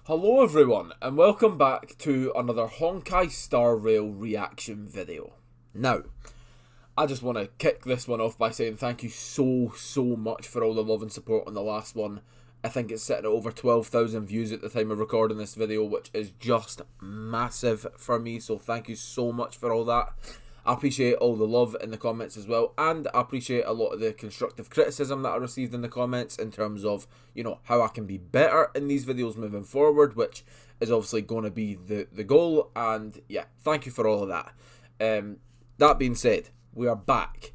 Hello everyone, and welcome back to another Honkai Star Rail reaction video. Now, I just want to kick this one off by saying thank you so much for all the love and support on the last one. I think it's sitting at over 12,000 views at the time of recording this video, which is just massive for me, so thank you so much for all that. I appreciate all the love in the comments as well, and I appreciate a lot of the constructive criticism that I received in the comments in terms of, you know, how I can be better in these videos moving forward, which is obviously going to be the goal, and yeah, thank you for all of that. That being said, we are back.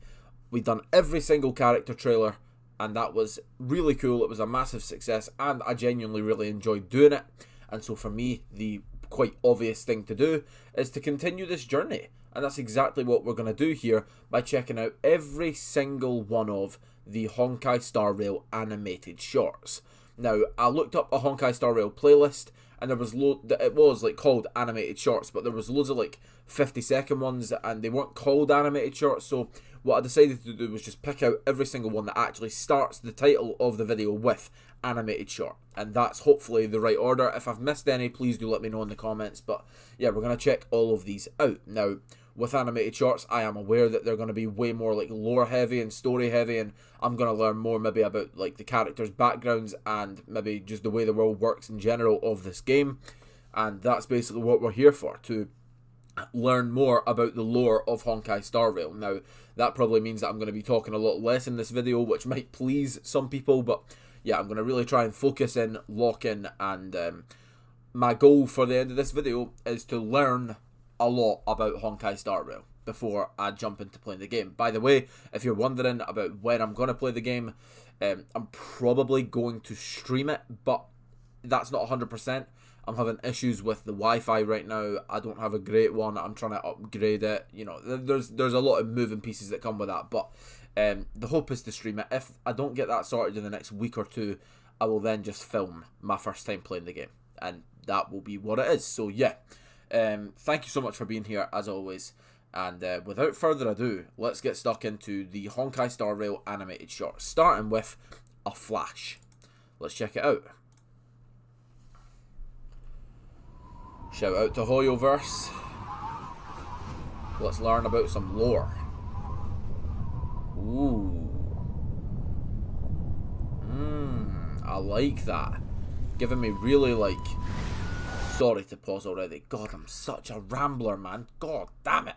We've done every single character trailer, and that was really cool. It was a massive success, and I genuinely really enjoyed doing it, and so for me, the quite obvious thing to do is to continue this journey. And that's exactly what we're going to do here by checking out every single one of the Honkai Star Rail animated shorts. Now, I looked up a Honkai Star Rail playlist, and there was it was like called animated shorts, but there was loads of like 50-second ones, and they weren't called animated shorts. So what I decided to do was just pick out every single one that actually starts the title of the video with animated short, and that's hopefully the right order. If I've missed any, please do let me know in the comments. But yeah, we're going to check all of these out. Now, with animated shorts, I am aware that they're going to be way more like lore heavy and story heavy, and I'm going to learn more maybe about like the characters' backgrounds and maybe just the way the world works in general of this game. And that's basically what we're here for, to learn more about the lore of Honkai Star Rail. Now, that probably means that I'm going to be talking a lot less in this video, which might please some people, but yeah, I'm going to really try and focus in, lock in, and my goal for the end of this video is to learn a lot about Honkai Star Rail before I jump into playing the game. By the way, if you're wondering about when I'm going to play the game, I'm probably going to stream it, but that's not 100%. I'm having issues with the Wi-Fi right now. I don't have a great one. I'm trying to upgrade it. You know, there's a lot of moving pieces that come with that, but the hope is to stream it. If I don't get that sorted in the next week or two, I will then just film my first time playing the game, and that will be what it is. So yeah, thank you so much for being here as always, and without further ado, let's get stuck into the Honkai Star Rail animated short, starting with a flash. Let's check it out. Shout out to Hoyoverse. Let's learn about some lore. Ooh. I like that. Giving me really like... Sorry to pause already. God, I'm such a rambler, man. God damn it.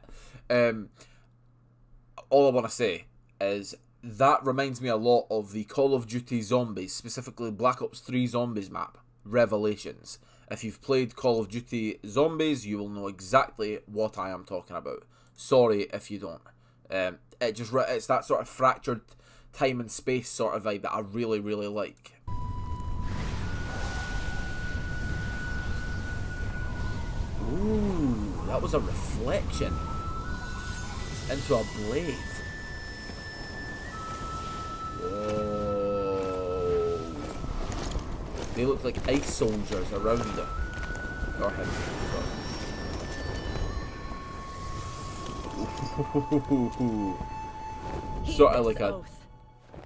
All I want to say is that reminds me a lot of the Call of Duty Zombies, specifically Black Ops 3 Zombies map, Revelations. If you've played Call of Duty Zombies, you will know exactly what I am talking about. Sorry if you don't. It's that sort of fractured time and space sort of vibe that I really like. Ooh, that was a reflection into a blade. Whoa. They look like ice soldiers around them. Or him. Sort of like a...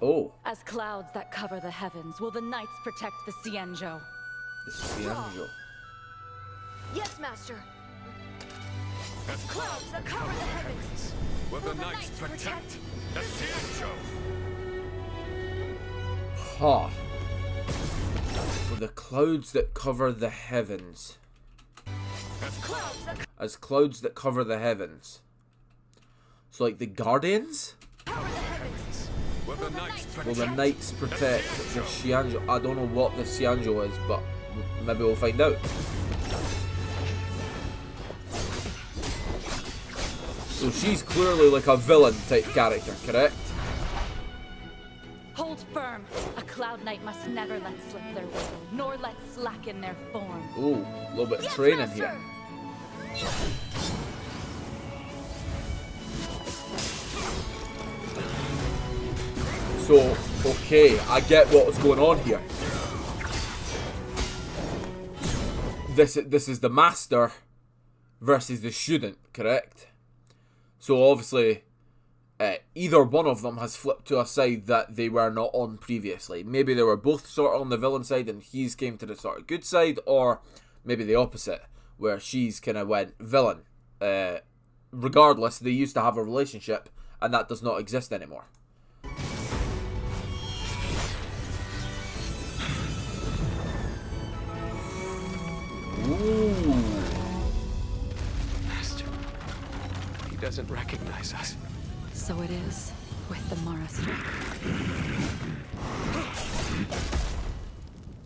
Oh. As clouds that cover the heavens, will the knights protect the Xianzhou? The Xianzhou. Yes, master. As clouds that cover the heavens, will the knights protect the Xianzhou? Ha. For the clouds that cover the heavens. As clouds that cover the heavens. So like the guardians? Will the knights protect the Xianzhou? I don't know what the Xianzhou is, but maybe we'll find out. So she's clearly like a villain type character, correct? Hold firm. A cloud knight must never let slip their will, nor let slacken their form. Ooh, a little bit of training master. here. So, okay, I get what's going on here. This is the master versus the student, correct? So obviously, either one of them has flipped to a side that they were not on previously. Maybe they were both sort of on the villain side and he's came to the sort of good side, or maybe the opposite, where she's kind of went villain. Regardless, they used to have a relationship, and that does not exist anymore. Ooh. Master, he doesn't recognize us. So it is with the Mara struck.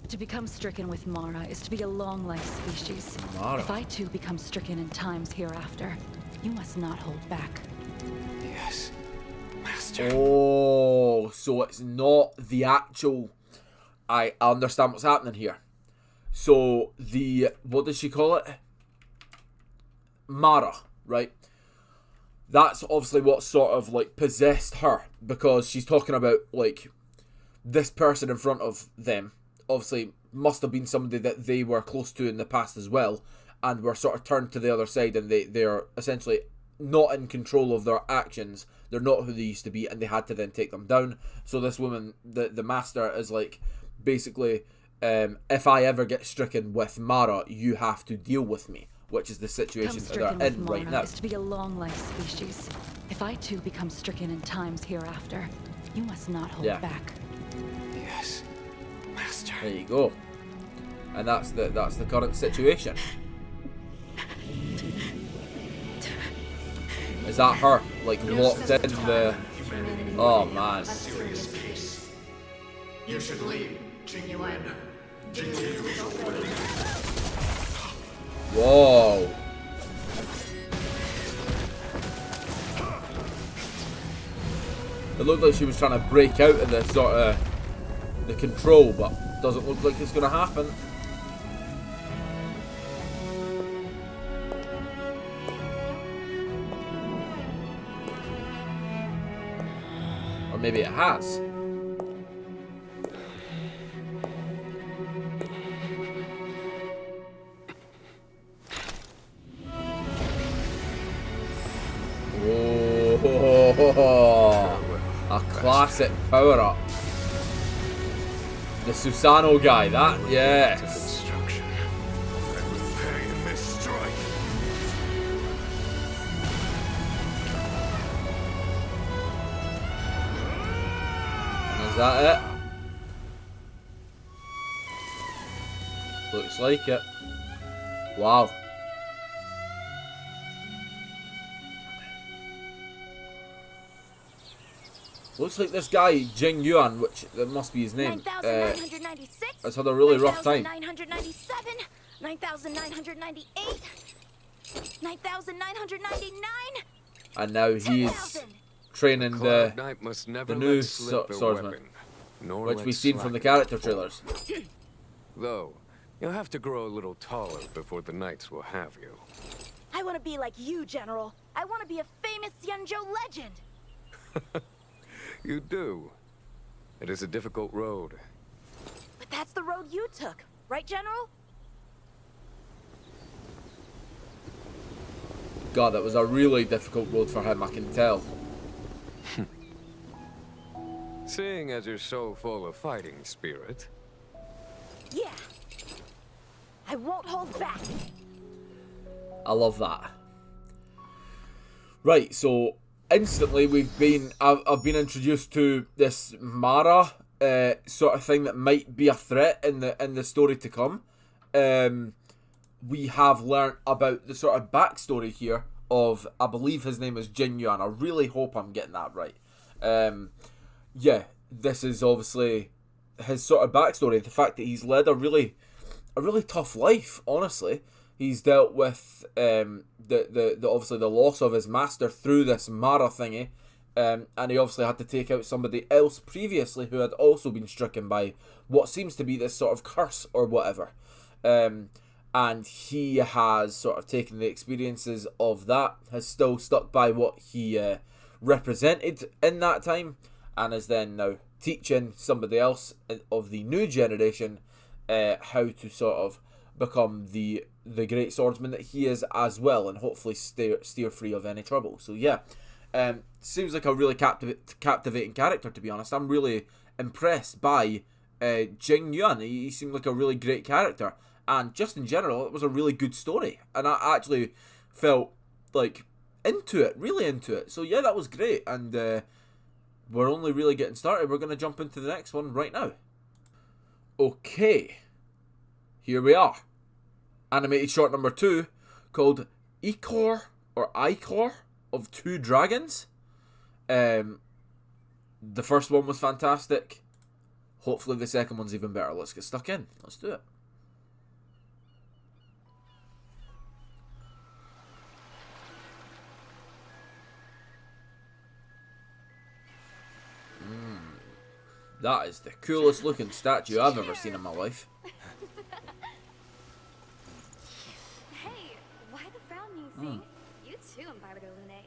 To become stricken with Mara is to be a long-life species. Mara. If I too become stricken in times hereafter, you must not hold back. Yes, Master. Oh, so it's not the actual... I understand what's happening here. So the... What does she call it? Mara, right? That's obviously what sort of, like, possessed her. Because she's talking about, like, this person in front of them. Obviously, must have been somebody that they were close to in the past as well. And were sort of turned to the other side. And they're essentially not in control of their actions. They're not who they used to be. And they had to then take them down. So this woman, the master, is like, basically, if I ever get stricken with Mara, you have to deal with me. Which is the situation they're in right now. Is to be a long-life species. If I too become stricken in times hereafter, you must not hold back. Yes, Master. There you go. And that's the current situation. Is that her, like, locked in the... Oh, man. Serious case. You should leave, Jing Yuan. Jing Yuan. Whoa. It looked like she was trying to break out of the sort of the control, but doesn't look like it's going to happen. Or maybe it has. Oh, a classic power-up. The Susano guy, that, yes. Instruction. I will pay in this strike. Is that it? Looks like it. Wow. Looks like this guy, Jing Yuan, which that must be his name, 9,996, has had a really rough time. 9,997, 9,998, 9,999, And now he's training Cloud Knight must never the new let slip their swordsman, weapon, nor which let we've seen from the slacken character their trailers. form. Though, you'll have to grow a little taller before the knights will have you. I want to be like you, General. I want to be a famous Yunzhou legend. You do. It is a difficult road. But that's the road you took, right, General? God, that was a really difficult road for him, I can tell. Seeing as you're so full of fighting spirit. Yeah. I won't hold back. I love that. Right, so instantly I've been introduced to this Mara sort of thing that might be a threat in the story to come. We have learnt about the sort of backstory here of, I believe his name is Jing Yuan. I really hope I'm getting that right. Yeah, this is obviously his sort of backstory. The fact that he's led a really tough life, honestly. He's dealt with the obviously the loss of his master through this Mara thingy, and he obviously had to take out somebody else previously who had also been stricken by what seems to be this sort of curse or whatever. And he has sort of taken the experiences of that, has still stuck by what he represented in that time, and is then now teaching somebody else of the new generation how to sort of become the great swordsman that he is as well, and hopefully steer free of any trouble. So yeah, Seems like a really captivating character, to be honest. I'm really impressed by Jing Yuan. He seemed like a really great character. And just in general, it was a really good story. And I actually felt like into it, really into it. So yeah, that was great. And we're only really getting started. We're going to jump into the next one right now. Okay. Here we are. Animated short number 2 called Ichor of Two Dragons. The first one was fantastic. Hopefully the second one's even better. Let's get stuck in. Let's do it. That is the coolest looking statue I've ever seen in my life. Hey, why the frown music? You too, Embargo Lune.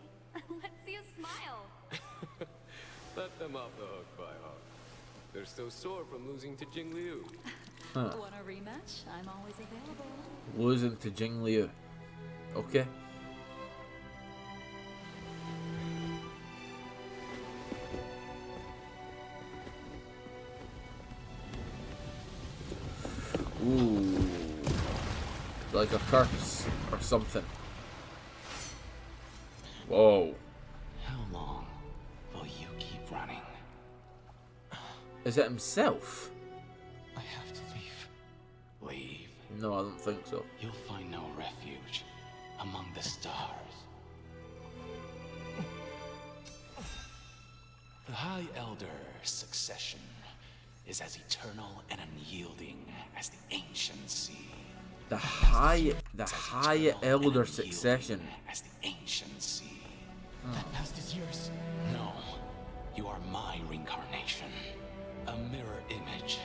Let's see a smile. Let them off the hook by heart. They're still sore from losing to Jing Liu. Want a rematch? I'm always available. Losing to Jing Liu. Okay. Ooh. Like a curse or something. Whoa. How long will you keep running? Is it himself? I have to leave. Leave? No, I don't think so. You'll find no refuge among the stars. The High Elder succession is as eternal and unyielding as the ancient sea. The High Elder succession. As the ancient sea. That past is yours. No, you are my reincarnation. A mirror image.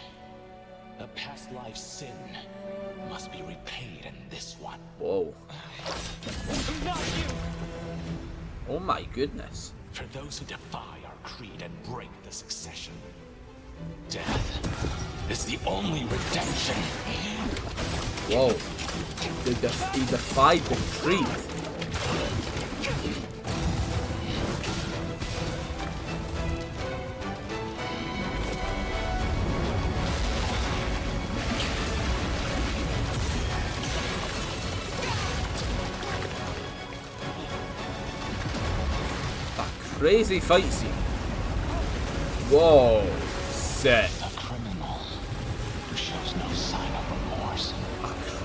A past life sin must be repaid in this one. Whoa. Not you! Oh my goodness. For those who defy our creed and break the succession, death is the only redemption. Whoa. He defied the creed. A crazy fight scene. Whoa. Sick. A criminal who shows no sign of remorse.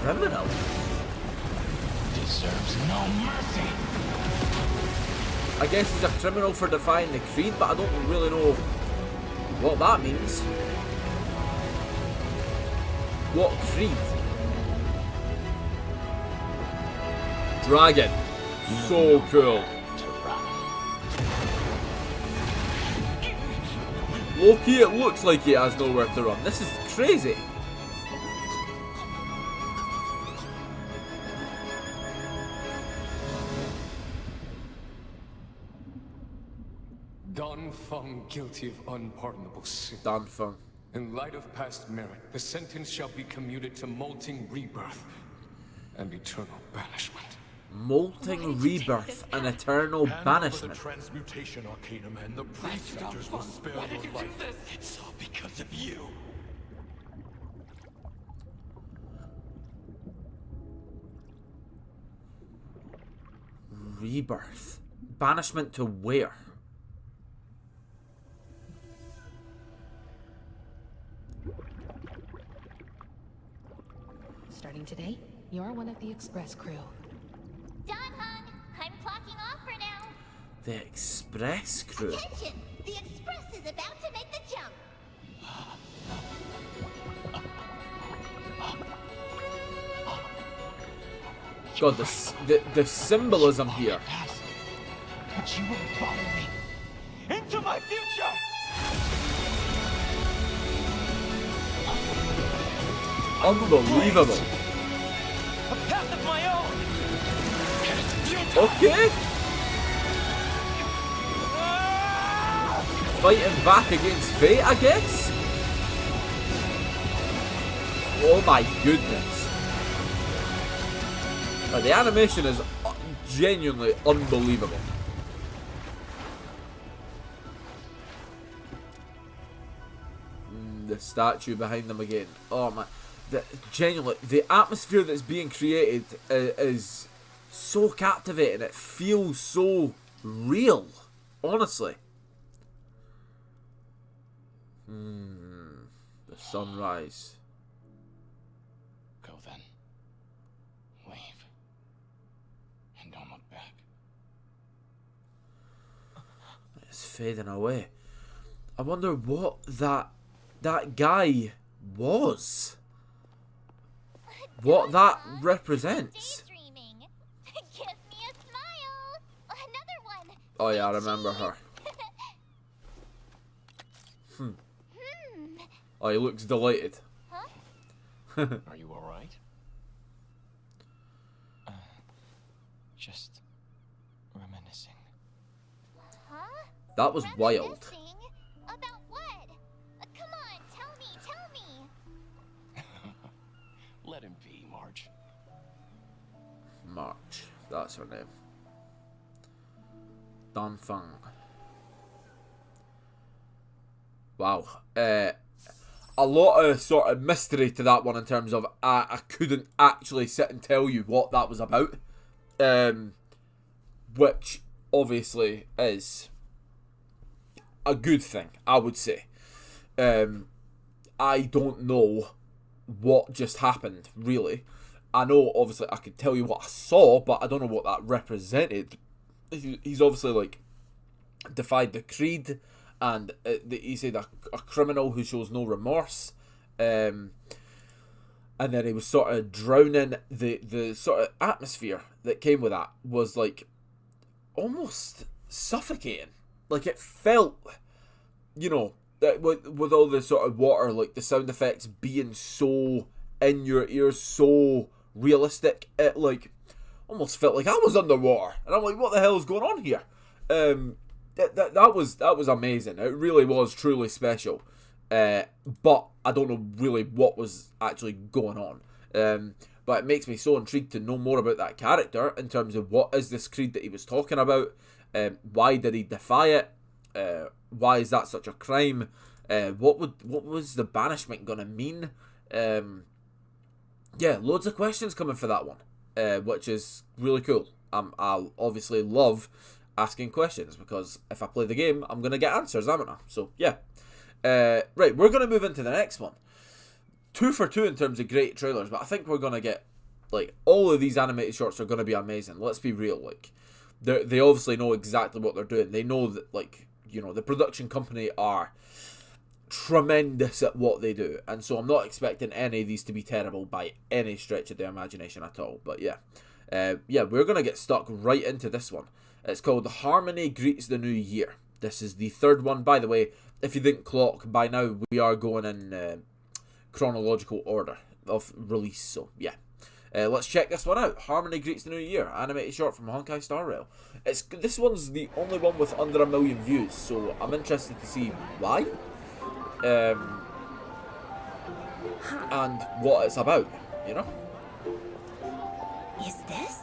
Criminal? Deserves no mercy. I guess he's a criminal for defying the creed, but I don't really know what that means. What creed? Dragon. So cool. To run. Loki, it looks like he has nowhere to run. This is crazy. Dan Feng guilty of unpardonable sin. Dan Feng. In light of past merit, the sentence shall be commuted to molting rebirth and eternal banishment. Molting rebirth and eternal banishment. The transmutation arcanum and the preceptors will spare your life. It's all because of you. Rebirth. Banishment to where? Starting today, you're one of the Express crew. Dan Feng, I'm clocking off for now. The Express crew. Attention! The Express is about to make the jump. God, the symbolism here. But you will follow me into my future. Unbelievable. A path of my own. Okay. Fighting back against fate, I guess? Oh my goodness. The animation is genuinely unbelievable. the statue behind them again. Oh man, genuinely, the atmosphere that's being created is so captivating. It feels so real, honestly. The sunrise. Go then. Leave. And don't look back. It's fading away. I wonder what that guy was. What that represents. Daydreaming. Give me a smile. Another one. Oh yeah, I remember her. Oh, he looks delighted. Are you alright? Just reminiscing. Huh? That was wild. Reminiscing? About what? Come on, tell me. Let him be, Marge. March, that's her name. Dan Feng. Wow. A lot of sort of mystery to that one in terms of I couldn't actually sit and tell you what that was about. Which obviously is a good thing, I would say. I don't know what just happened, really. I know, obviously, I could tell you what I saw, but I don't know what that represented. He's obviously, like, defied the creed, and he's a criminal who shows no remorse. And then he was sort of drowning. The sort of atmosphere that came with that was, like, almost suffocating. Like, it felt, you know, that with all the sort of water, like, the sound effects being so in your ears, so realistic, it, like, almost felt like I was underwater. And I'm like, what the hell is going on here? That was amazing. It really was truly special. But I don't know really what was actually going on. But it makes me so intrigued to know more about that character in terms of what is this creed that he was talking about. Why did he defy it? Why is that such a crime? What was the banishment gonna mean? Yeah, loads of questions coming for that one, which is really cool. I'll obviously love asking questions, because if I play the game, I'm going to get answers, haven't I? So, yeah. Right, we're going to move into the next one. 2 for 2 in terms of great trailers, but I think we're going to get, like, all of these animated shorts are going to be amazing. Let's be real, like, they obviously know exactly what they're doing. They know that, like, you know, the production company are tremendous at what they do, and so I'm not expecting any of these to be terrible by any stretch of the imagination at all. But yeah, we're going to get stuck right into this one. It's called Harmony Greets the New Year. This is the third one. By the way, if you didn't clock, by now we are going in chronological order of release. So, yeah. Let's check this one out. Harmony Greets the New Year. Animated short from Honkai Star Rail. This one's the only one with under 1 million views, so I'm interested to see why. And what it's about, you know? Is this?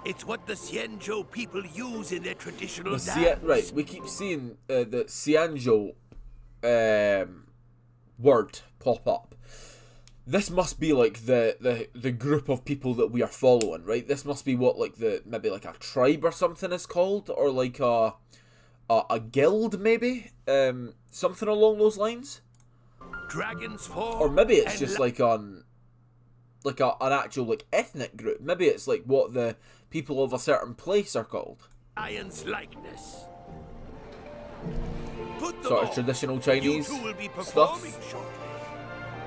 It's what the Xianzhou people use in their traditional dance. Right, we keep seeing the Xianzhou word pop up. This must be like the group of people that we are following, right? This must be what, like, maybe like a tribe or something is called, or like a guild, maybe, something along those lines. Dragons form, or maybe it's just like an actual, like, ethnic group. Maybe it's like what the people of a certain place are called. Lion's likeness. Sort of traditional Chinese stuff. Shortly.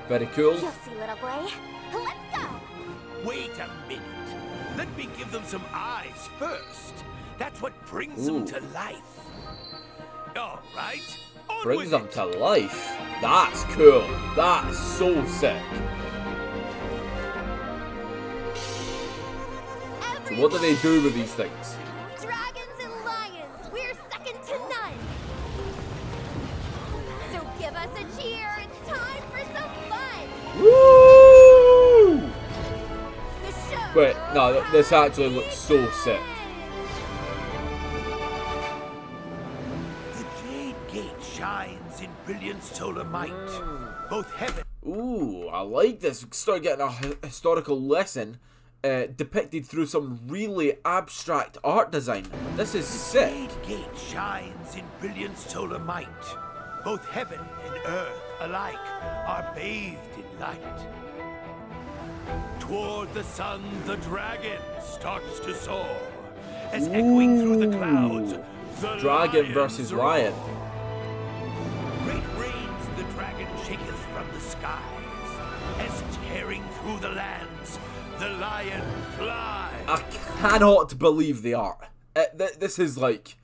Very cool. You'll see, little boy. Let's go. Wait a minute. Let me give them some eyes first. That's what brings them to life. All right. Brings them to life. That's cool. That's so sick. So what do they do with these things? Dragons and lions, we're second to none. So give us a cheer. It's time for some fun. Woo! Wait, no, this actually looks so sick. The Jade Gate shines in brilliant solar might. Both heaven... Ooh, I like this. Start getting a historical lesson depicted through some really abstract art design. This is sick. The gate shines in brilliant solar might. Both heaven and earth alike are bathed in light. Toward the sun, the dragon starts to soar. As echoing through the clouds, the Dragon versus lion. Great rains the dragon shaketh from the skies. As tearing through the lands, the lion flies. I cannot believe the art. This is like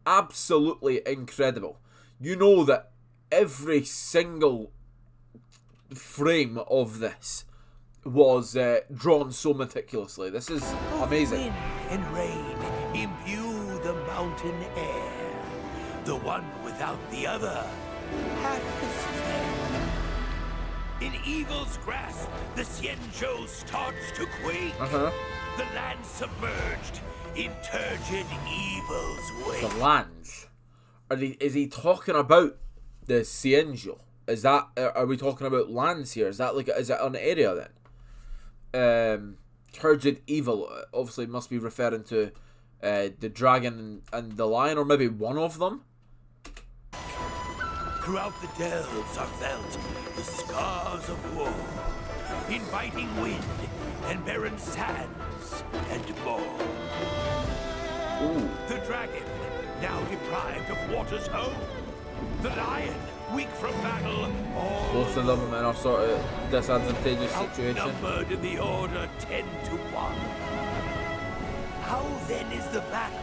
absolutely incredible. You know that every single frame of this was drawn so meticulously. This is amazing. Wind and rain imbue the mountain air. The one without the other, half as fair. In evil's grasp, the Xianzhou starts to quake. The land submerged in turgid evil's wake. The lands. Is he talking about the Xianzhou? Is that? Are we talking about lands here? Is that like? Is it an area then? Turgid evil obviously must be referring to the dragon and the lion, or maybe one of them. Throughout the dells are felt the scars of war, inviting wind and barren sands and more. Ooh. The dragon, now deprived of water's home. The lion, weak from battle. Both of them in a sort of disadvantageous situation. Outnumbered in the order 10 to 1. How then is the battle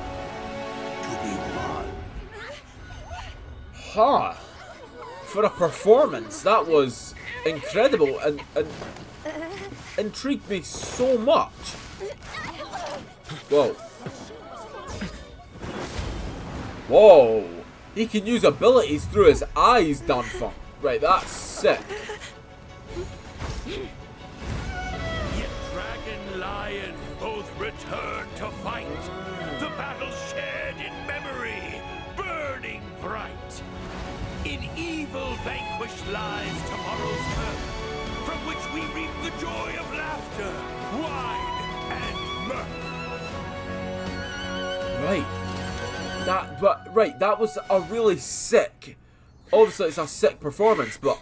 to be won? Huh. For a performance, that was incredible and intrigued me so much. Whoa. Whoa. He can use abilities through his eyes, Dan Feng. Right, that's sick. Yet dragon, lion, both return to fight. The battle shared in memory, burning bright. In evil vanquished lies tomorrow's turn, from which we reap the joy of laughter, wine, and mirth. That was a really sick. Obviously, it's a sick performance, but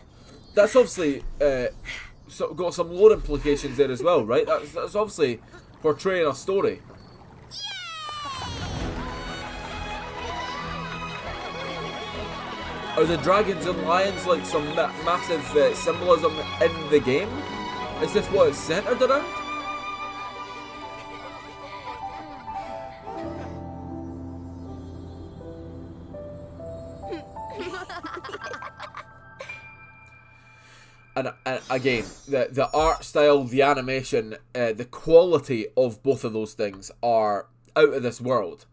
that's obviously got some lore implications there as well, right? That's obviously portraying a story. Are the dragons and lions like some massive symbolism in the game? Is this what it's centered around? And again, the art style, the animation, the quality of both of those things are out of this world.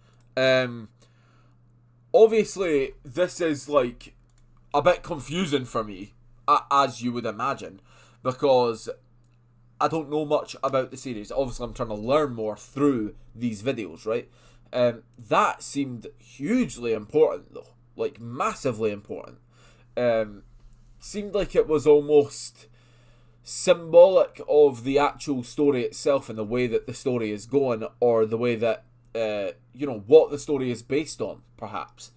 Obviously, this is like a bit confusing for me, as you would imagine, because I don't know much about the series. Obviously, I'm trying to learn more through these videos, right? That seemed hugely important, though. Like, massively important. Seemed like it was almost symbolic of the actual story itself and the way that the story is going, or the way that, what the story is based on, perhaps.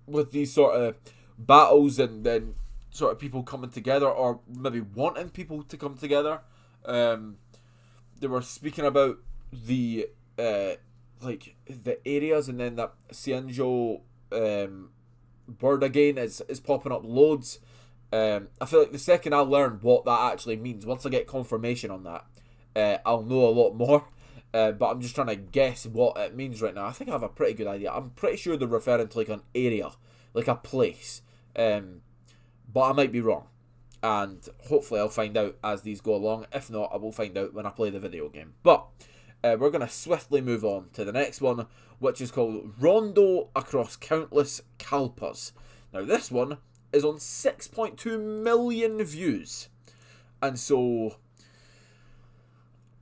With these sort of battles and then sort of people coming together, or maybe wanting people to come together. They were speaking about the the areas, and then that Xianzhou bird again is popping up loads. I feel like the second I learn what that actually means, once I get confirmation on that, I'll know a lot more. But I'm just trying to guess what it means right now. I think I have a pretty good idea. I'm pretty sure they're referring to like an area, like a place. But I might be wrong. And hopefully I'll find out as these go along. If not, I will find out when I play the video game. But we're going to swiftly move on to the next one, which is called Rondo Across Countless Kalpas. Now this one is on 6.2 million views. And so,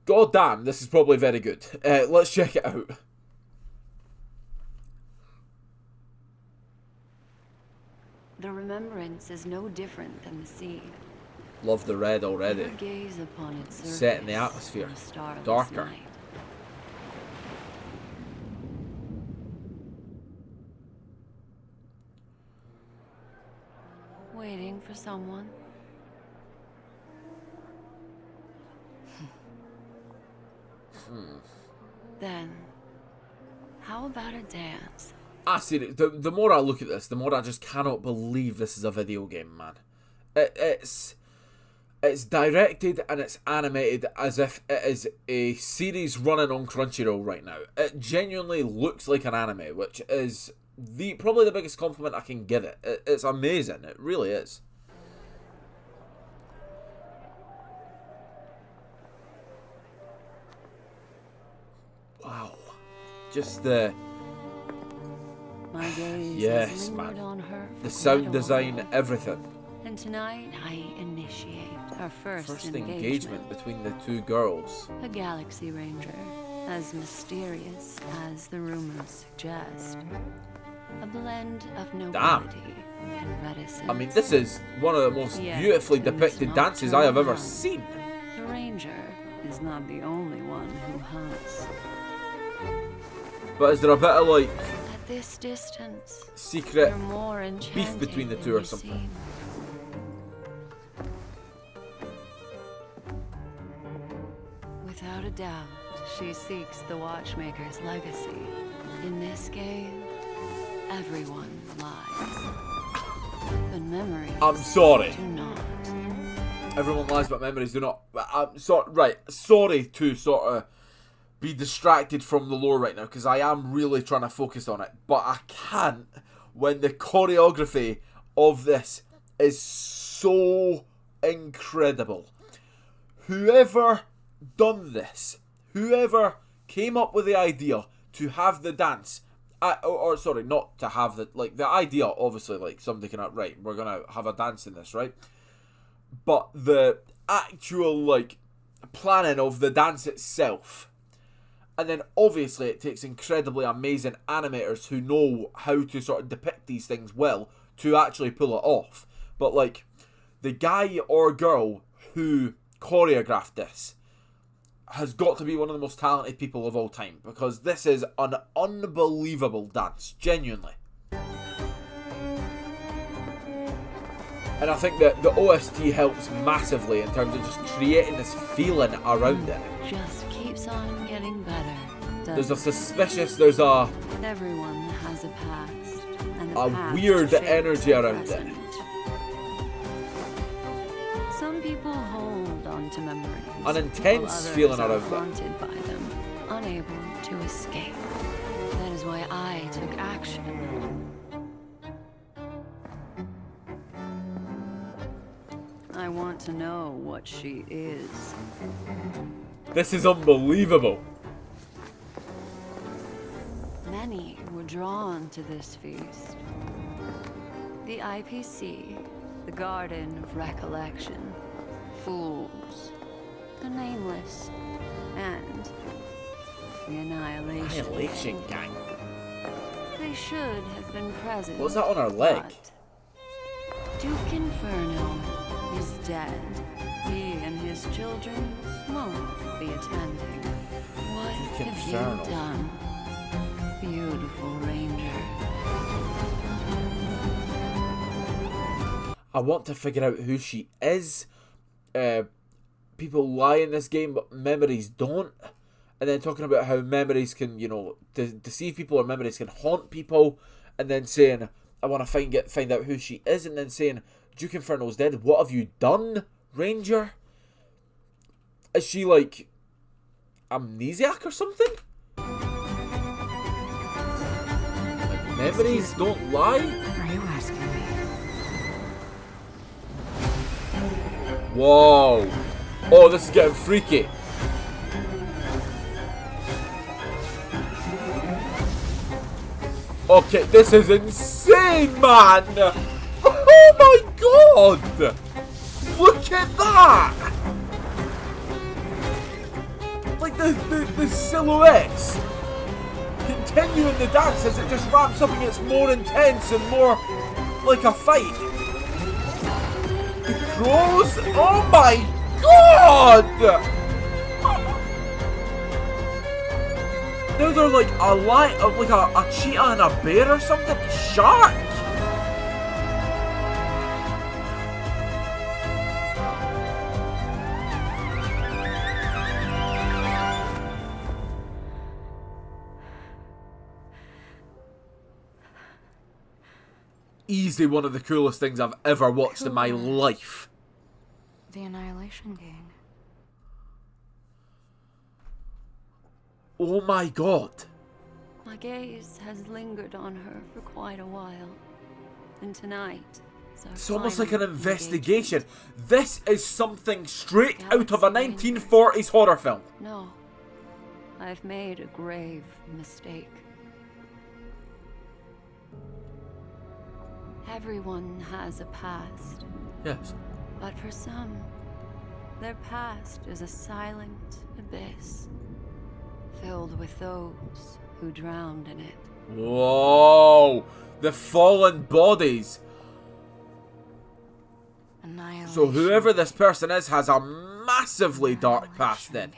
god damn, this is probably very good. Let's check it out. The remembrance is no different than the sea. Love the red already. Gaze upon its surface, Setting the atmosphere darker. Night. Waiting for someone. Then, how about a dance? I see it. The more I look at this, the more I just cannot believe this is a video game, man. It's directed and it's animated as if it is a series running on Crunchyroll right now. It genuinely looks like an anime, which is probably the biggest compliment I can give it. It's amazing. It really is. Wow. Just the... My gaze yes, has lingered man. on her The for sound quite a design, while. everything. And tonight I initiate our first engagement between the two girls. A galaxy ranger, as mysterious as the rumors suggest. A blend of nobility and reticence. I mean, this is one of the most Yet, beautifully in this depicted dances I have ever nocturnal seen. The ranger is not the only one who hunts. But is there a bit of like At this distance, secret you're more beef between the enchanting two than or you something? seem. Without a doubt, she seeks the Watchmaker's legacy. In this game, everyone lies. But memories I'm sorry. do not. Everyone lies, but memories do not. I'm sorry. Right, sorry to sort of be distracted from the lore right now because I am really trying to focus on it, but I can't when the choreography of this is so incredible. Whoever done this, whoever came up with the idea to have the dance, or sorry, not to have the, like, the idea, obviously, like, somebody can, right, we're gonna have a dance in this, right? But the actual, like, planning of the dance itself, and then obviously it takes incredibly amazing animators who know how to sort of depict these things well to actually pull it off. But, like, the guy or girl who choreographed this has got to be one of the most talented people of all time, because this is an unbelievable dance, genuinely. And I think that the OST helps massively in terms of just creating this feeling around it. Just keeps on getting better. There's a suspicious, there's a Everyone has a past. And a past weird shapes energy the around it. present. Some people hold on to memories. An intense while others feeling are around it. haunted by them, unable to escape. That is why I took action. I want to know what she is. This is unbelievable. Many were drawn to this feast. The IPC, the Garden of Recollection, fools, the nameless, and the Annihilation Gang. They should have been present. What's that on her leg? but Duke Inferno is dead. He and his children won't be attending. What Duke have Inferno. you done, beautiful ranger? I want to figure out who she is. People lie in this game, but memories don't. And then talking about how memories can, you know, deceive people, or memories can haunt people. And then saying, I want to find out who she is. And then saying, Duke Inferno's dead. What have you done, Ranger? Is she, like, amnesiac or something? Like, memories don't lie? Are you asking me? Whoa. Oh, this is getting freaky. Okay, this is insane, man. Oh my god. Look at that. Like the silhouettes continuing the dance as it just ramps up and gets more intense and more like a fight. Crows? Oh my god! Now they're like a cheetah and a bear or something. Shark! Easily one of the coolest things I've ever watched in my life. The Annihilation Gang. Oh my god. My gaze has lingered on her for quite a while. And tonight is our It's almost like an final investigation. engagement. This is something straight out of a 1940s horror film. No. I've made a grave mistake. Everyone has a past. Yes. But for some, their past is a silent abyss, filled with those who drowned in it. Whoa! The fallen bodies. So whoever this person is has a massively dark past then.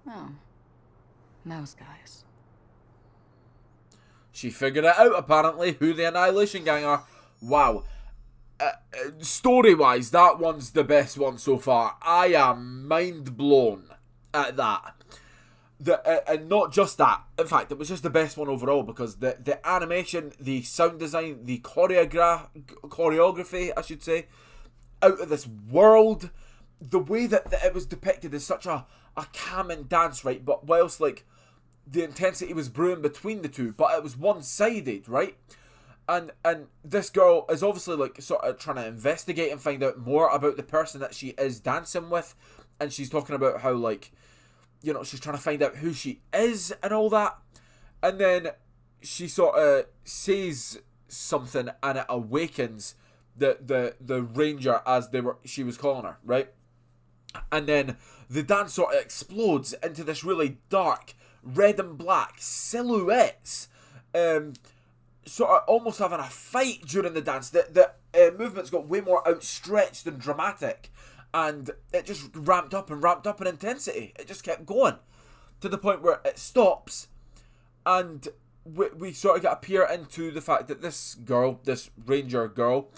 Oh. Those guys. She figured it out, apparently, who the Annihilation Gang are. Wow. Story-wise, that one's the best one so far. I am mind blown at that. And not just that. In fact, it was just the best one overall because the animation, the sound design, the choreography, I should say, out of this world. The way that it was depicted is such a calming dance, right? But whilst, like, the intensity was brewing between the two, but it was one-sided, right? And this girl is obviously, like, sort of trying to investigate and find out more about the person that she is dancing with. And she's talking about how, like, you know, she's trying to find out who she is and all that. And then she sort of says something and it awakens the ranger as she was calling her, right? And then the dance sort of explodes into this really dark red and black silhouettes, sort of almost having a fight during the dance. The movements got way more outstretched and dramatic, and it just ramped up in intensity. It just kept going to the point where it stops, and we sort of get a peer into the fact that this girl, this ranger girl,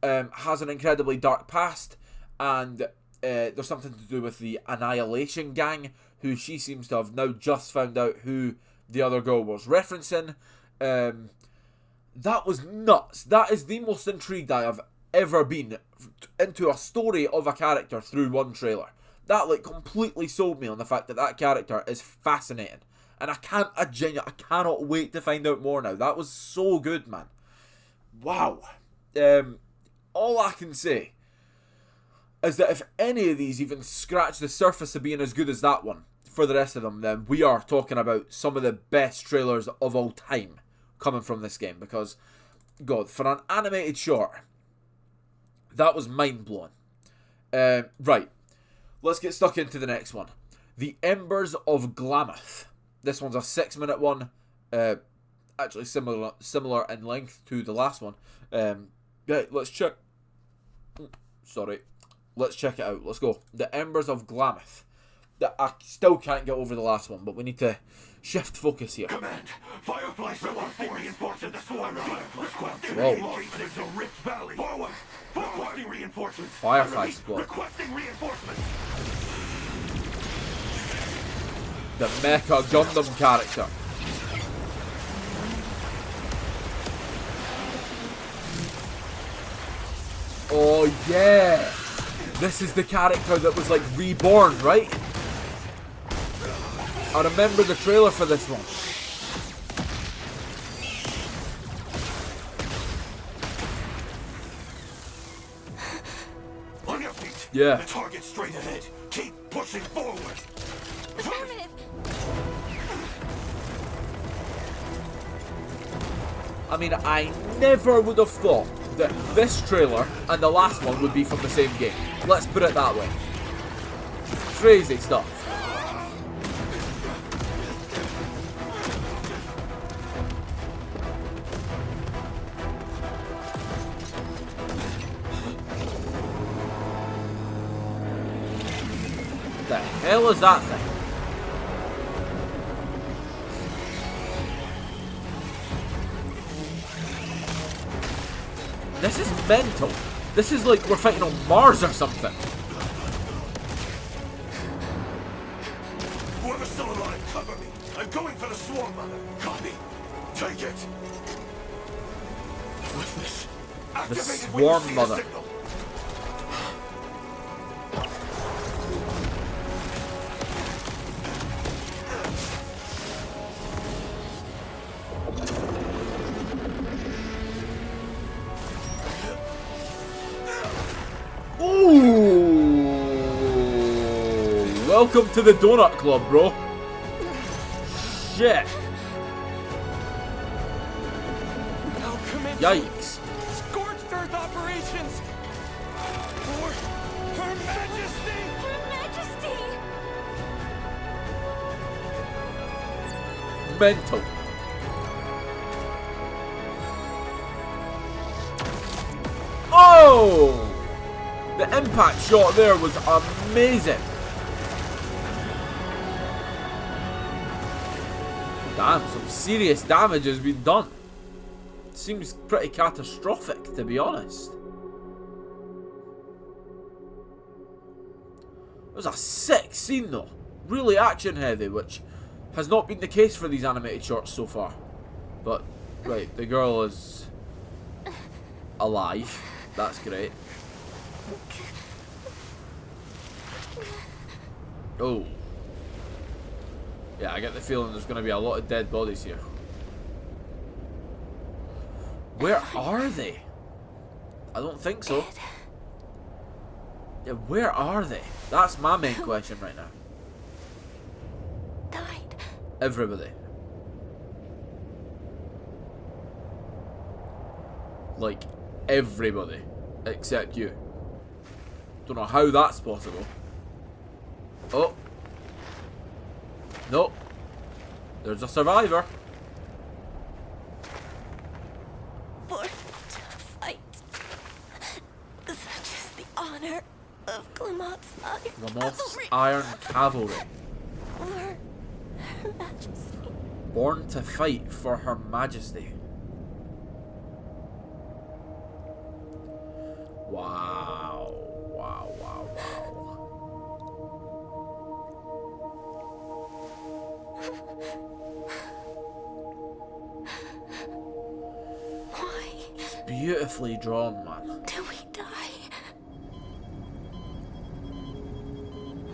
has an incredibly dark past, and there's something to do with the Annihilation Gang, who she seems to have now just found out who the other girl was referencing. That was nuts. That is the most intrigued I have ever been into a story of a character through one trailer. That, like, completely sold me on the fact that that character is fascinating. And I cannot wait to find out more now. That was so good, man. Wow. All I can say is that if any of these even scratch the surface of being as good as that one, for the rest of them, then we are talking about some of the best trailers of all time coming from this game. Because, God, for an animated short, that was mind-blowing. Right, let's get stuck into the next one. The Embers of Glamoth. This one's a 6-minute one. Actually similar in length to the last one. Yeah, let's check. Sorry. Let's check it out. Let's go. The Embers of Glamoth. I still can't get over the last one, but we need to shift focus here. Command! Fireflies requesting reinforcements. Requesting Whoa. reinforcements to Rift Valley. Forward! Requesting reinforcements. Firefly Squad. Requesting reinforcements. The Mecha Gundam character. Oh yeah! This is the character that was, like, reborn, right? I remember the trailer for this one. On your feet. Yeah. The target straight ahead. Keep pushing forward. Affirmative. I mean, I never would have thought that this trailer and the last one would be from the same game. Let's put it that way. Crazy stuff. the hell is that thing? This is mental. This is like we're fighting on Mars or something. Whoever's still alive, cover me. I'm going for the swarm mother. Copy. Take it. Witness. The swarm mother. Ooh! Welcome to the Donut Club, bro. Shit. Yikes. Scorched Earth operations! For Her Majesty! Her Majesty! Mental. Oh! The impact shot there was amazing. Damn, some serious damage has been done. Seems pretty catastrophic, to be honest. It was a sick scene though. Really action heavy, which has not been the case for these animated shorts so far. But, right, the girl is alive. That's great. Oh. Yeah, I get the feeling there's going to be a lot of dead bodies here. Where are they? I don't think so. Yeah, where are they? That's my main question right now. Died. Everybody. Like, everybody. Except you. Don't know how that's possible. Oh. Nope. There's a survivor. Born to fight. Such is the honor of Glamoth's Glamoth's Iron Cavalry. For Her Majesty. Born to fight for Her Majesty. Wow. Wow, wow, wow. Why It's beautifully drawn, man. do we die?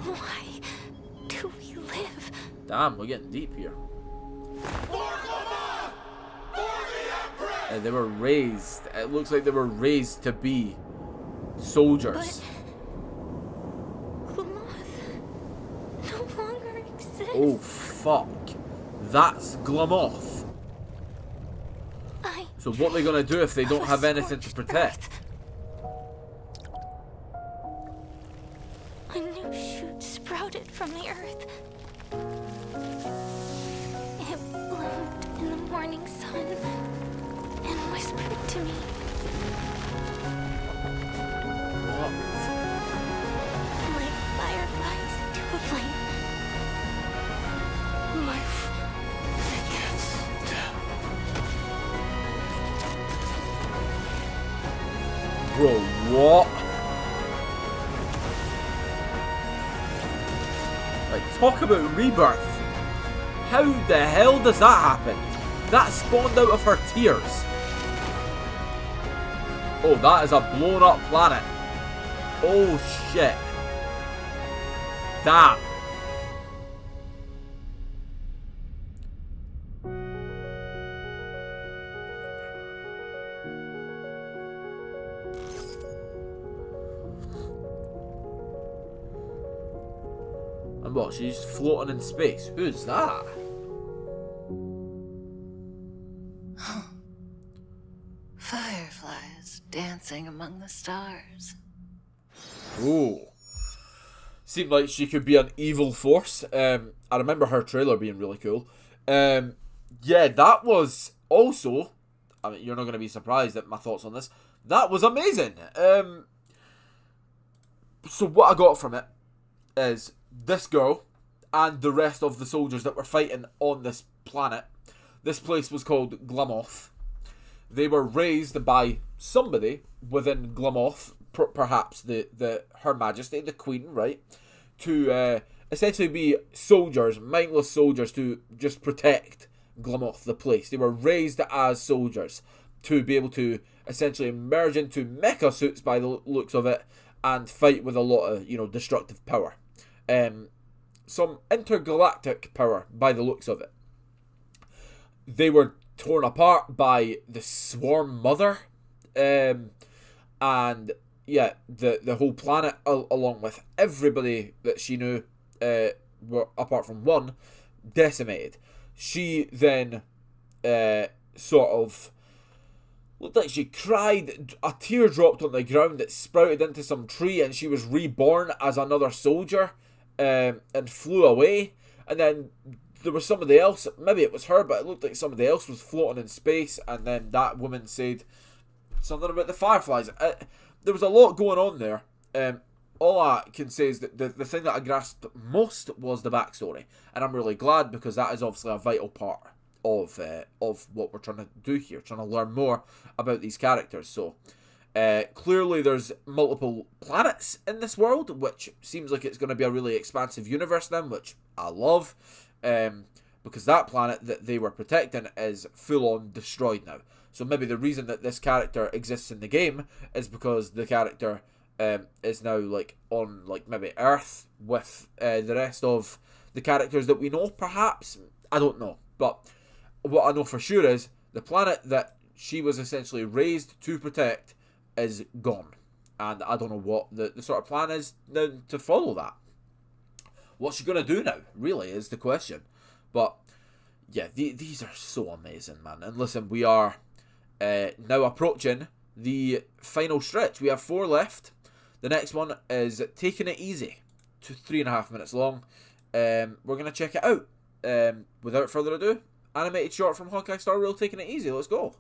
Why do we live? Damn, we're getting deep here. They were raised. It looks like they were raised to be soldiers. But Glamoth no longer exists. Oh, fuck. That's Glamoth. So what are they going to do if they don't have anything to protect? A new shoot sprouted from the earth. It bloomed in the morning sun and whispered to me. What? Like fireflies to a flame. Life begets death. Bro, what? Like, talk about rebirth. How the hell does that happen? That spawned out of her tears. Oh, that is a blown up planet. Oh shit. Damn. And what, she's floating in space? Who's that? Fireflies dancing among the stars. Ooh. Seemed like she could be an evil force. I remember her trailer being really cool. Yeah, that was also... I mean, you're not going to be surprised at my thoughts on this. That was amazing. So what I got from it is this girl and the rest of the soldiers that were fighting on this planet, this place was called Glamoth. They were raised by somebody within Glamoth, perhaps Her Majesty, the Queen, right? To essentially be soldiers, mindless soldiers, to just protect Glamoth, the place. They were raised as soldiers to be able to essentially merge into mecha suits by the looks of it and fight with a lot of, destructive power. Some intergalactic power by the looks of it. They were torn apart by the Swarm Mother, and yeah, the whole planet, along with everybody that she knew, were, apart from one, decimated. She then sort of looked like she cried. A tear dropped on the ground that sprouted into some tree, and she was reborn as another soldier, and flew away. And then there was somebody else, maybe it was her, but it looked like somebody else was floating in space, and then that woman said something about the Fireflies. There was a lot going on there. All I can say is that the thing that I grasped most was the backstory, and I'm really glad, because that is obviously a vital part of what we're trying to do here, trying to learn more about these characters. So clearly there's multiple planets in this world, which seems like it's going to be a really expansive universe then, which I love, because that planet that they were protecting is full on destroyed now. So maybe the reason that this character exists in the game is because the character is now like on like maybe Earth with the rest of the characters that we know, perhaps. I don't know. But what I know for sure is the planet that she was essentially raised to protect is gone. And I don't know what the sort of plan is now to follow that. What's she going to do now, really, is the question. But yeah, these are so amazing, man. And listen, we are now approaching the final stretch. We have 4 left. The next one is Taking It Easy, 3.5 minutes long. We're going to check it out. Without further ado, animated short from HONKAI Star Rail, Taking It Easy. Let's go.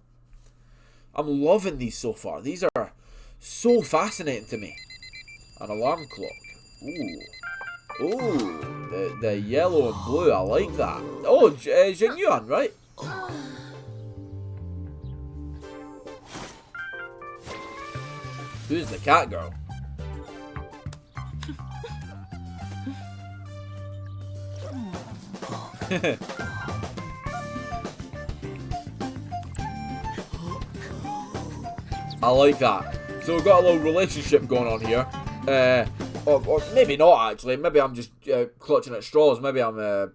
I'm loving these so far. These are so fascinating to me. An alarm clock. Ooh. Ooh. The yellow and blue. I like that. Oh, Jing Yuan, right? Who's the cat girl? I like that. So we've got a little relationship going on here. Or maybe not, actually. Maybe I'm just clutching at straws. Maybe I'm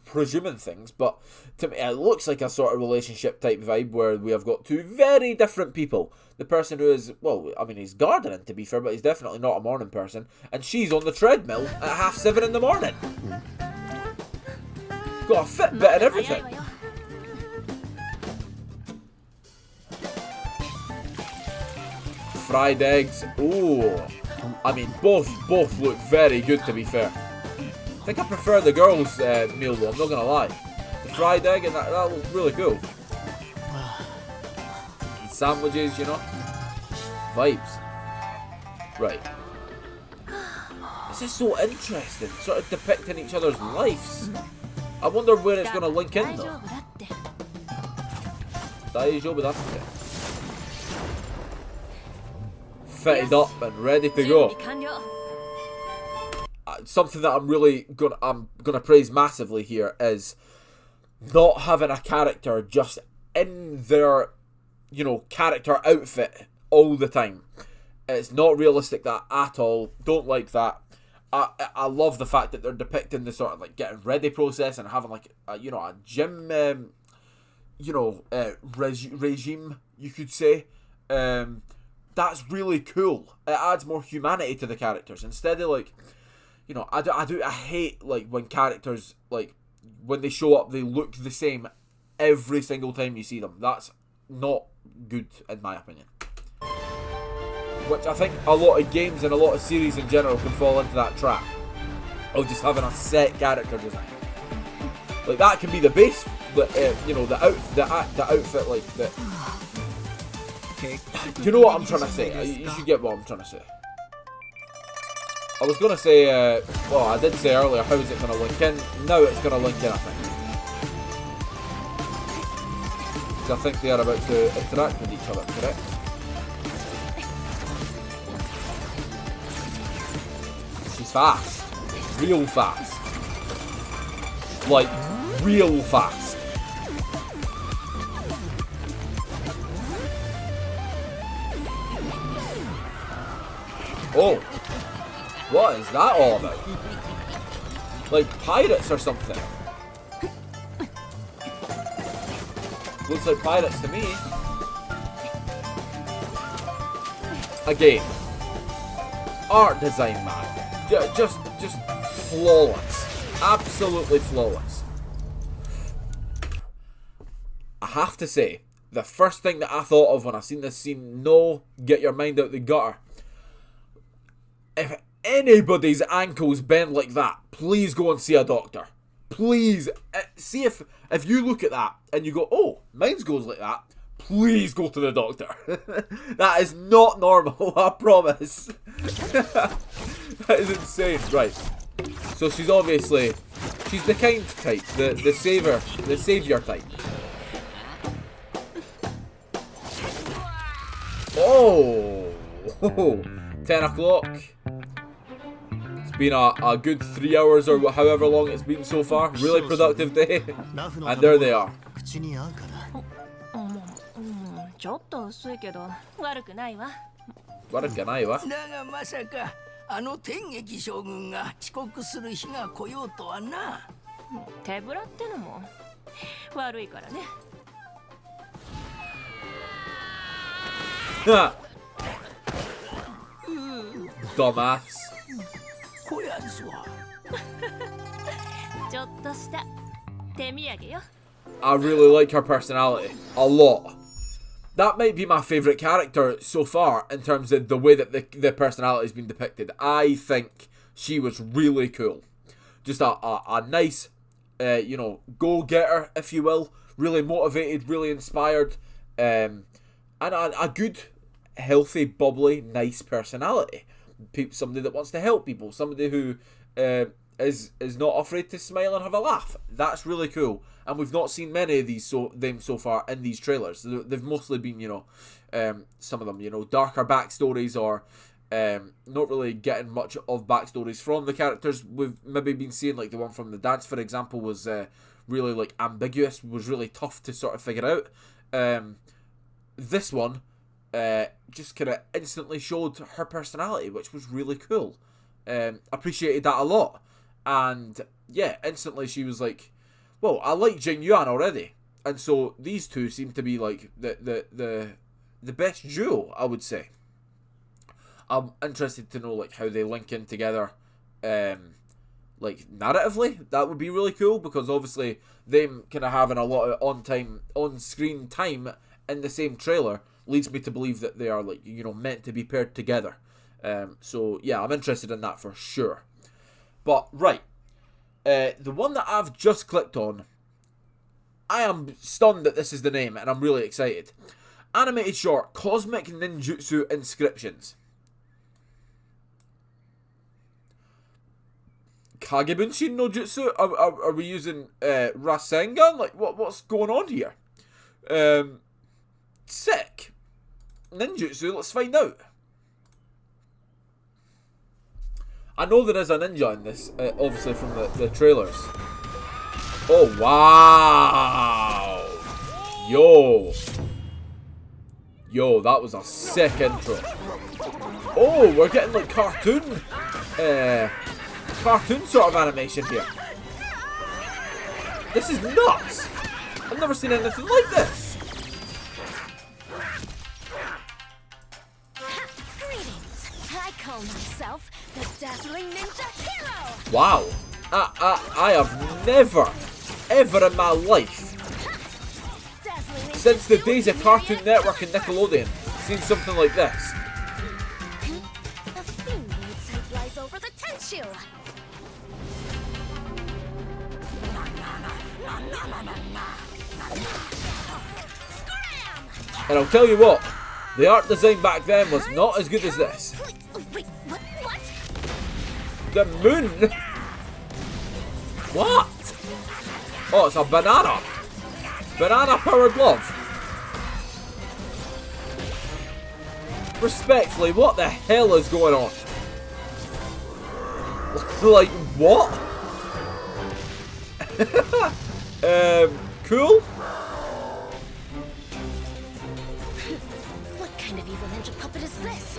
presuming things. But to me, it looks like a sort of relationship type vibe where we have got 2 very different people. The person who is, well, I mean, he's gardening, to be fair, but he's definitely not a morning person. And she's on the treadmill at 7:30 in the morning. Got a Fitbit and everything. Fried eggs. Ooh. I mean, both look very good, to be fair. I think I prefer the girls' meal, though, I'm not going to lie. The fried egg, and that looks really cool. And sandwiches, you know. Vibes. Right. This is so interesting, sort of depicting each other's lives. I wonder where it's going to link in, though. Fitted up and ready to go. Something that I'm gonna praise massively here is not having a character just in their, character outfit all the time. It's not realistic that at all. Don't like that. I love the fact that they're depicting the sort of like getting ready process and having like a gym regime, you could say. That's really cool. It adds more humanity to the characters instead of like, I hate like when characters, like when they show up they look the same every single time you see them. That's not good in my opinion. Which I think a lot of games and a lot of series in general can fall into that trap of just having a set character design. Like that can be the base, but the outfit like the. You know what I'm trying to say? You should get what I'm trying to say. I was going to say, well, I did say earlier, how is it going to link in? Now it's going to link in, I think. I think they are about to interact with each other, correct? She's fast. Real fast. Like, real fast. Oh. What is that all about? Like pirates or something? Looks like pirates to me. Again, art design, man, just flawless, absolutely flawless. I have to say, the first thing that I thought of when I seen this scene, no, get your mind out the gutter. If anybody's ankles bend like that, please go and see a doctor. Please, see if you look at that and you go, oh, mine goes like that, please go to the doctor. That is not normal, I promise. That is insane. Right, so she's obviously, she's the kind type, the savior type. Oh, 10 o'clock. Been a good 3 hours or however long it's been so far. Really productive day. And there they are. ちょっと薄いけど悪くないわ。悪くないわ。だがまさかあの天撃将軍が遅刻する日が来ようとはな。手ぶらってのも悪いからね。Dumbass. こやつはちょっとした手土産よ。I really like her personality a lot. That might be my favourite character so far in terms of the way that the personality has been depicted. I think she was really cool. Just a nice, you know, go-getter, if you will. Really motivated, really inspired, and a good, healthy, bubbly, nice personality. Somebody that wants to help people, somebody who is not afraid to smile and have a laugh. That's really cool, and we've not seen many of these so far in these trailers. They've mostly been, you know, some of them, you know, darker backstories or not really getting much of backstories from the characters. We've maybe been seeing, like the one from the dance, for example, was really like ambiguous, was really tough to sort of figure out. This one just kind of instantly showed her personality, which was really cool. Appreciated that a lot. And yeah, instantly she was like, well, I like Jing Yuan already. And so these two seem to be like the best duo, I would say. I'm interested to know like how they link in together, like narratively. That would be really cool, because obviously them kind of having a lot of on-screen time in the same trailer leads me to believe that they are, like, you know, meant to be paired together. So yeah, I'm interested in that for sure. But right, the one that I've just clicked on, I am stunned that this is the name, and I'm really excited. Animated short, Cosmic Ninjutsu Inscriptions. Kagebunshin no Jutsu? Are we using Rasengan? Like, what's going on here? Sick. Ninjutsu, let's find out. I know there is a ninja in this, obviously from the trailers. Oh, wow. Yo, that was a sick intro. Oh, we're getting like cartoon sort of animation here. This is nuts. I've never seen anything like this. I call myself the Dazzling Ninja Hero! Wow. I have never, ever in my life, since the days of Cartoon Network and Nickelodeon, seen something like this. A fiend flies over the Tenshu! And I'll tell you what, the art design back then was not as good as this. Wait, what? The moon? What? Oh, it's a banana. Banana powered glove. Respectfully, what the hell is going on? Like, what? Cool? What kind of evil ninja puppet is this?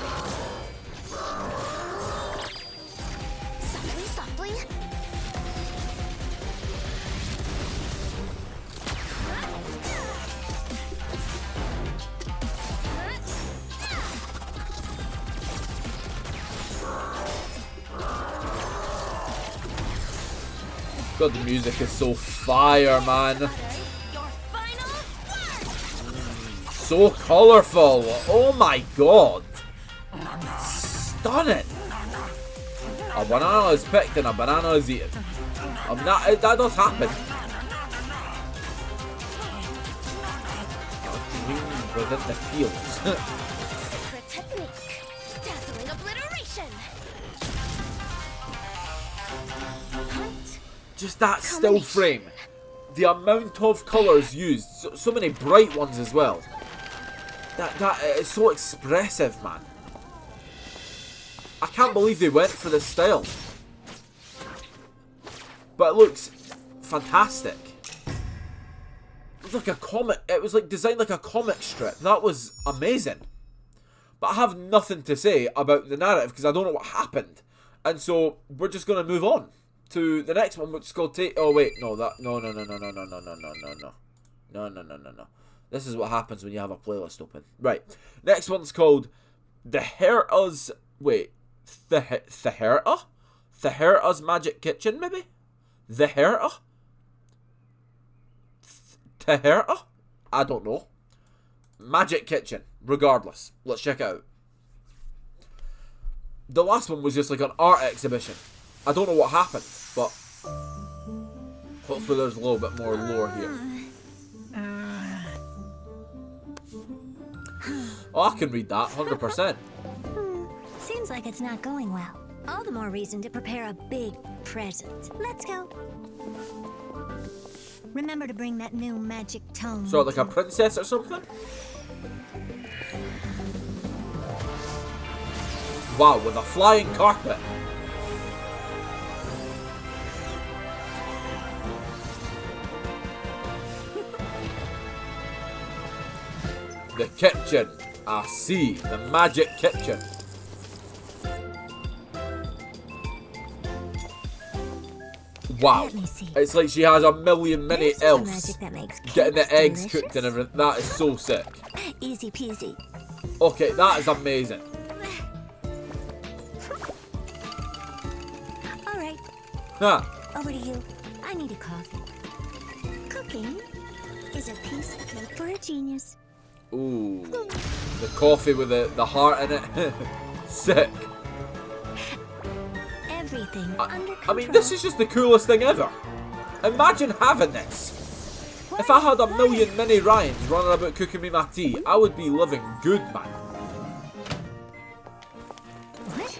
Softly, softly. God, the music is so fire, man. So colourful. Oh my god. Stunning. A banana is picked and a banana is eaten. That does happen. Within the fields. Secret technique. Dazzling obliteration. Hunt. Just that still frame. The amount of colours used. So many bright ones as well. That is so expressive, man. I can't believe they went for this style. But it looks fantastic. It was like a comic. It was like designed like a comic strip. That was amazing. But I have nothing to say about the narrative because I don't know what happened. And so we're just going to move on to the next one, which is called oh wait, no. This is what happens when you have a playlist open. Right. Next one's called The Herta's... Wait. The Herta? The Herta's Magic Kitchen, maybe? The Herta? The Herta? I don't know. Magic Kitchen. Regardless. Let's check it out. The last one was just like an art exhibition. I don't know what happened, but... hopefully there's a little bit more lore here. Oh, I can read that, 100%. Seems like it's not going well. All the more reason to prepare a big present. Let's go. Remember to bring that new magic tome. So, like a princess or something? Wow, with a flying carpet. The kitchen. I see. The magic kitchen. Wow. It's like she has a million mini elves getting the eggs cooked and everything. That is so sick. Easy peasy. Okay, that is amazing. Alright. Huh. Over to you. I need a coffee. Cooking is a piece of cake for a genius. Ooh. The coffee with the heart in it. Sick. Everything under control. I mean, this is just the coolest thing ever. Imagine having this. If I had a million mini Ryans running about cooking me my tea, I would be living good, man. What?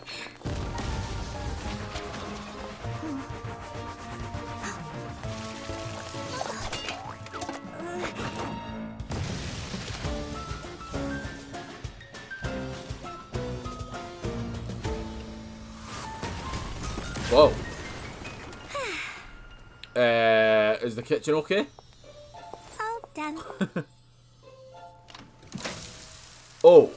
Whoa. Is the kitchen okay? All done. Oh.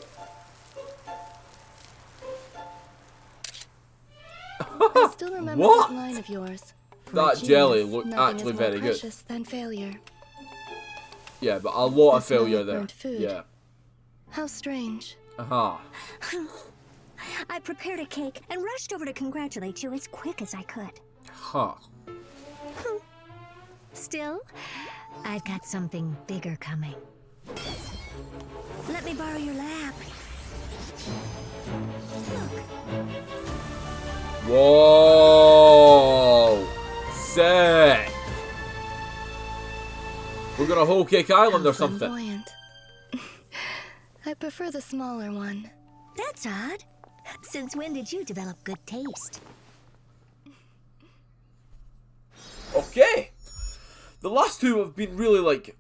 I still remember What? that line of yours. That jelly looked actually very good. Precious than failure. Yeah, but a lot of The smell failure of there. burnt food. Yeah. How strange. Aha. I prepared a cake and rushed over to congratulate you as quick as I could. Huh. Still, I've got something bigger coming. Let me borrow your lap. Whoa! Sick! We're gonna Whole Cake Island or something. Flamboyant. I prefer the smaller one. That's odd. Since when did you develop good taste? Okay. The last two have been really like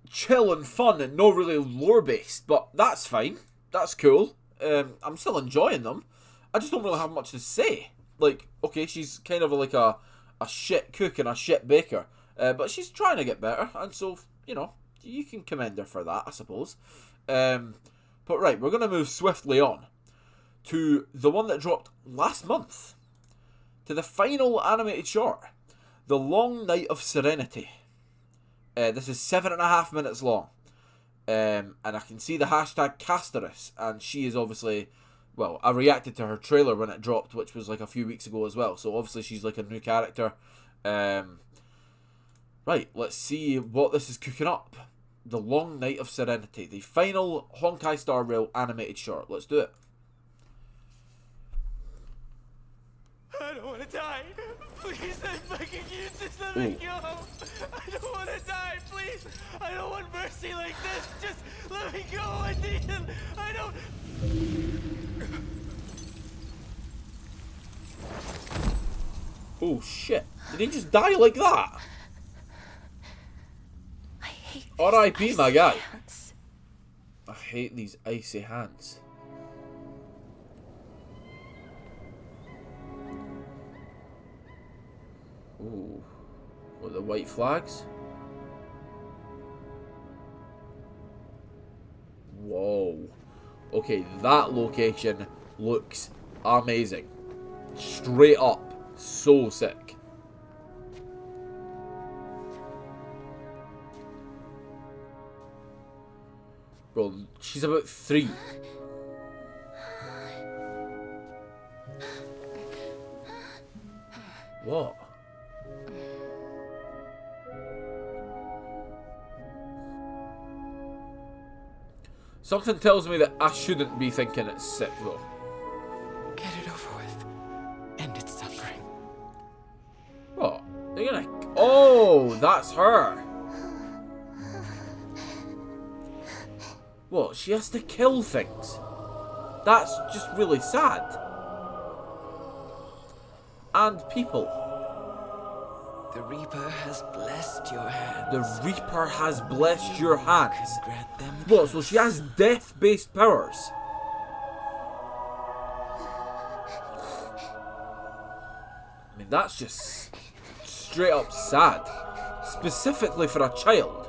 chill and fun and not really lore based, but that's fine. That's cool. I'm still enjoying them. I just don't really have much to say. Like, okay, she's kind of like a shit cook and a shit baker, but she's trying to get better, and so, you know, you can commend her for that, I suppose. But right, we're going to move swiftly on to the one that dropped last month, to the final animated short, The Long Night of Serenity. This is 7.5 minutes long, and I can see the hashtag Casterus, and she is obviously, well, I reacted to her trailer when it dropped, which was like a few weeks ago as well, so obviously she's like a new character. Right, let's see what this is cooking up. The Long Night of Serenity, the final Honkai Star Rail animated short. Let's do it. I don't want to die. Please, I'm begging you, just let me go. I don't want to die, please. I don't want mercy like this. Just let me go. I need it. I don't... Oh shit. Did he just die like that? R.I.P. my guy. I hate these icy hands. Ooh. What, the white flags? Whoa. Okay, that location looks amazing. Straight up. So sick. Bro, she's about 3. What? Something tells me that I shouldn't be thinking it's sick though. Get it over with. End its suffering. What? They're gonna... Oh, that's her. What? She has to kill things. That's just really sad. And people. The Reaper has blessed your hands. The Reaper has blessed your hands. What? So she has death-based powers? I mean, that's just straight up sad. Specifically for a child.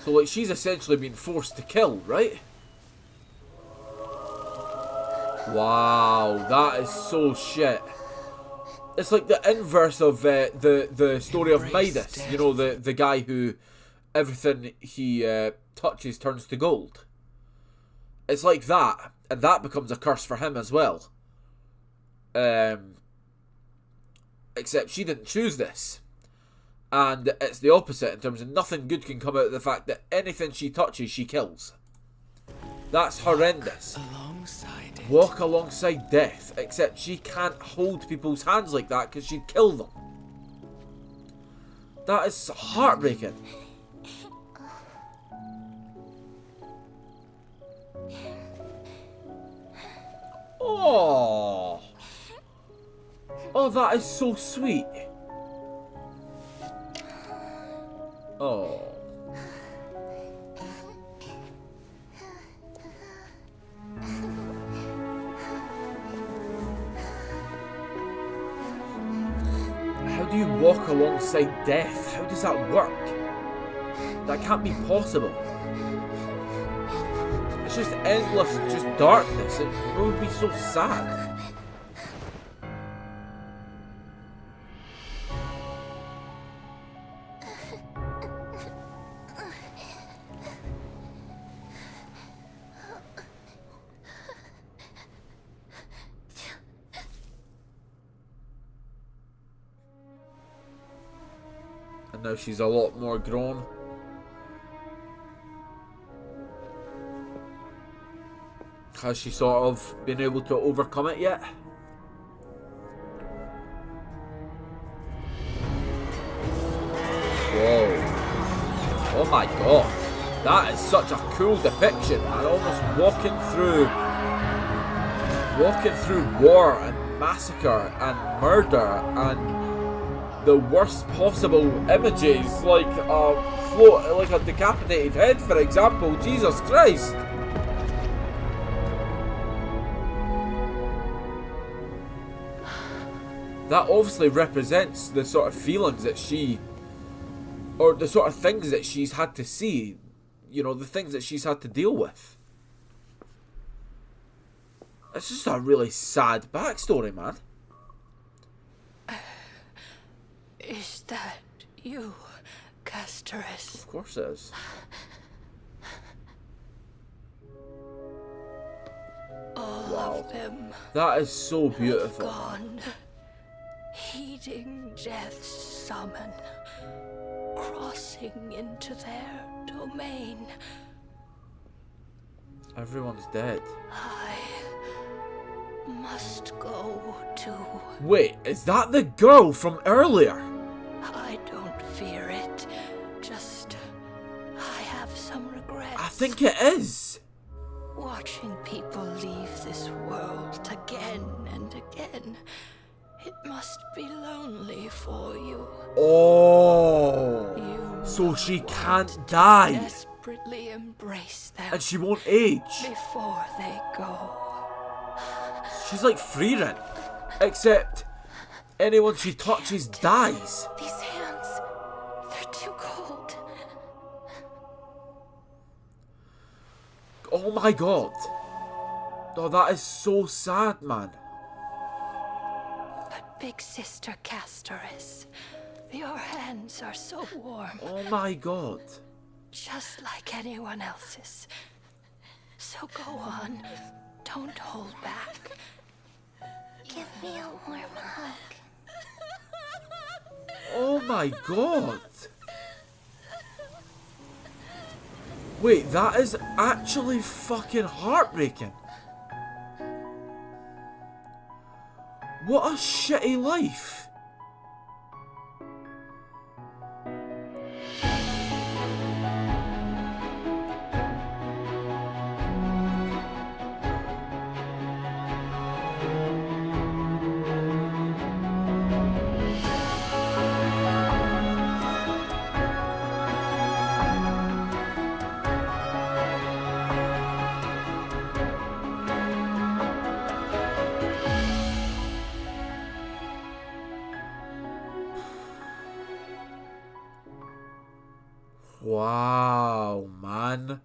So, like, she's essentially been forced to kill, right? Wow, that is so shit. It's like the inverse of the story of Midas. You know, the guy who everything he touches turns to gold. It's like that, and that becomes a curse for him as well. Except she didn't choose this. And it's the opposite in terms of nothing good can come out of the fact that anything she touches, she kills. That's horrendous. Walk alongside death. Except she can't hold people's hands like that because she'd kill them. That is heartbreaking. Oh. Oh, that is so sweet. Oh. How do you walk alongside death? How does that work? That can't be possible. It's just endless, just darkness. It would be so sad. And now she's a lot more grown. Has she sort of been able to overcome it yet? Whoa. Oh my god. That is such a cool depiction, and almost walking through war and massacre and murder and the worst possible images, like a decapitated head, for example. Jesus Christ! That obviously represents the sort of feelings that or the sort of things that she's had to see, you know, the things that she's had to deal with. It's just a really sad backstory, man. Is that you, Casteress? Of course it is. All of them. That is so beautiful. Gone, heeding death's summon, crossing into their domain. Everyone's dead. I must go too. Wait, is that the girl from earlier? I don't fear it. Just, I have some regrets. I think it is. Watching people leave this world again and again. It must be lonely for you. Oh. So she can't die. Desperately embrace them. And she won't age. Before they go. She's like Freerin, except anyone she touches dies. These hands, they're too cold. Oh my god. Oh, that is so sad, man. But big sister Casteress, your hands are so warm. Oh my god. Just like anyone else's. So go on. Don't hold back. Give me a warm hug. Oh my god. Wait, that is actually fucking heartbreaking. What a shitty life. Wow, man.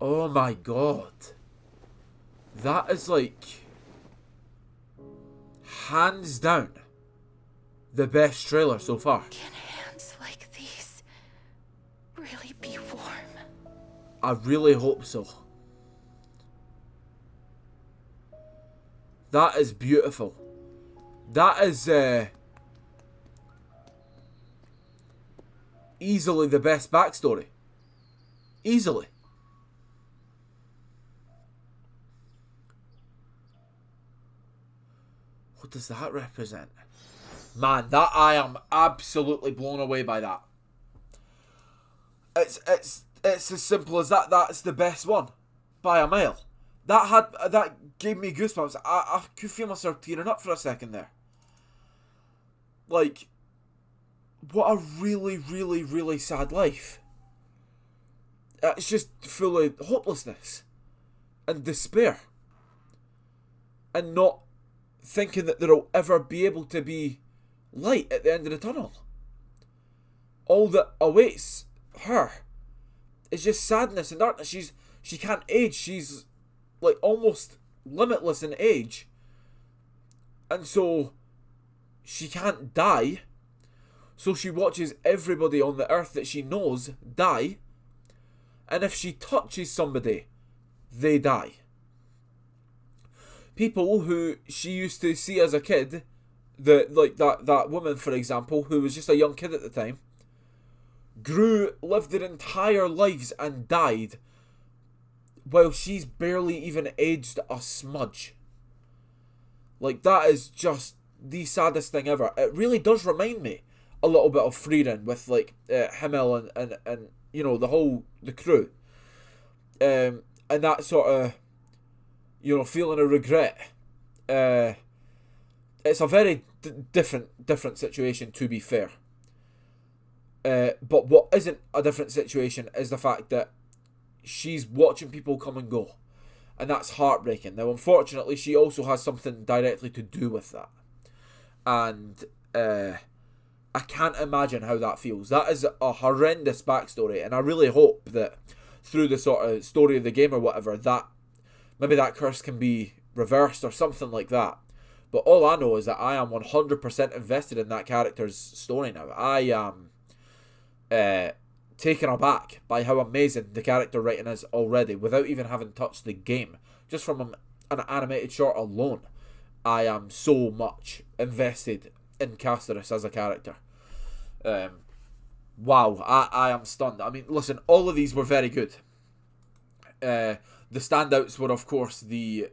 Oh my god. That is like, hands down, the best trailer so far. Can hands like these really be warm? I really hope so. That is beautiful. That is easily the best backstory. Easily. What does that represent? Man, that I am absolutely blown away by that. It's as simple as that. That's the best one by a mile. That gave me goosebumps. I could feel myself tearing up for a second there. Like, what a really, really, really sad life. It's just full of hopelessness and despair. And not thinking that there'll ever be able to be light at the end of the tunnel. All that awaits her is just sadness and darkness. She can't age. She's like almost limitless in age. And so she can't die. So she watches everybody on the earth that she knows die. And if she touches somebody, they die. People who she used to see as a kid, that woman, for example, who was just a young kid at the time, lived their entire lives and died while she's barely even aged a smudge. Like, that is just the saddest thing ever. It really does remind me a little bit of freedom with like Himmel and you know, the crew, and that sort of, you know, feeling of regret. It's a very different situation, to be fair. But what isn't a different situation is the fact that she's watching people come and go, and that's heartbreaking. Now, unfortunately, she also has something directly to do with that, and I can't imagine how that feels. That is a horrendous backstory, and I really hope that through the sort of story of the game or whatever, that maybe that curse can be reversed or something like that. But all I know is that I am 100% invested in that character's story now. I am taken aback by how amazing the character writing is already, without even having touched the game. Just from an animated short alone, I am so much invested in Casterus as a character. Wow, I am stunned. I mean, listen, all of these were very good. The standouts were, of course, the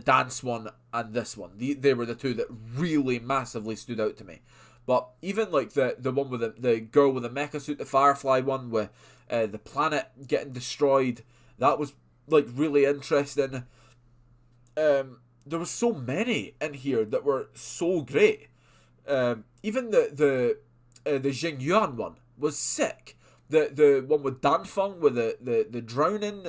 dance one and this one. They were the two that really massively stood out to me. But even like the one with the girl with the mecha suit, the Firefly one with the planet getting destroyed, that was like really interesting. There was so many in here that were so great. Even the Jing Yuan one was sick. The one with Dan Feng with the drowning.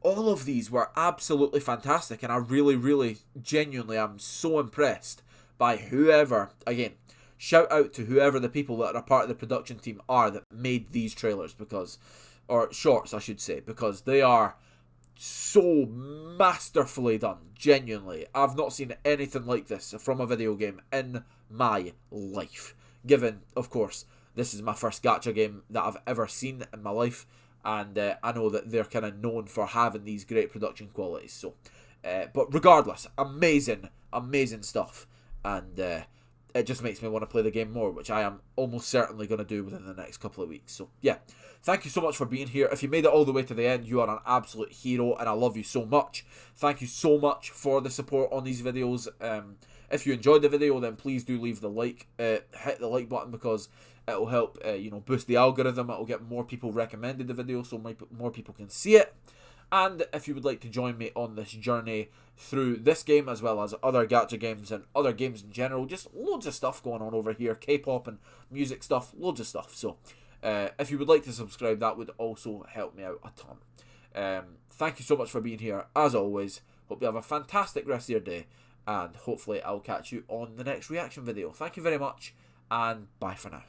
All of these were absolutely fantastic, and I really genuinely am so impressed by whoever, again, shout out to whoever the people that are part of the production team are that made these trailers, or shorts I should say, because they are so masterfully done. Genuinely, I've not seen anything like this from a video game in my life, given, of course, this is my first gacha game that I've ever seen in my life, and I know that they're kind of known for having these great production qualities. So, but regardless, amazing stuff, and it just makes me want to play the game more, which I am almost certainly going to do within the next couple of weeks. So yeah, thank you so much for being here. If you made it all the way to the end, you are an absolute hero, and I love you so much. Thank you so much for the support on these videos. If you enjoyed the video, then please do leave the like, hit the like button, because it'll help, you know, boost the algorithm. It'll get more people recommended the video, so more people can see it. And if you would like to join me on this journey through this game, as well as other gacha games and other games in general, just loads of stuff going on over here, K-pop and music stuff, loads of stuff. So if you would like to subscribe, that would also help me out a ton. Thank you so much for being here, as always. Hope you have a fantastic rest of your day, and hopefully I'll catch you on the next reaction video. Thank you very much, and bye for now.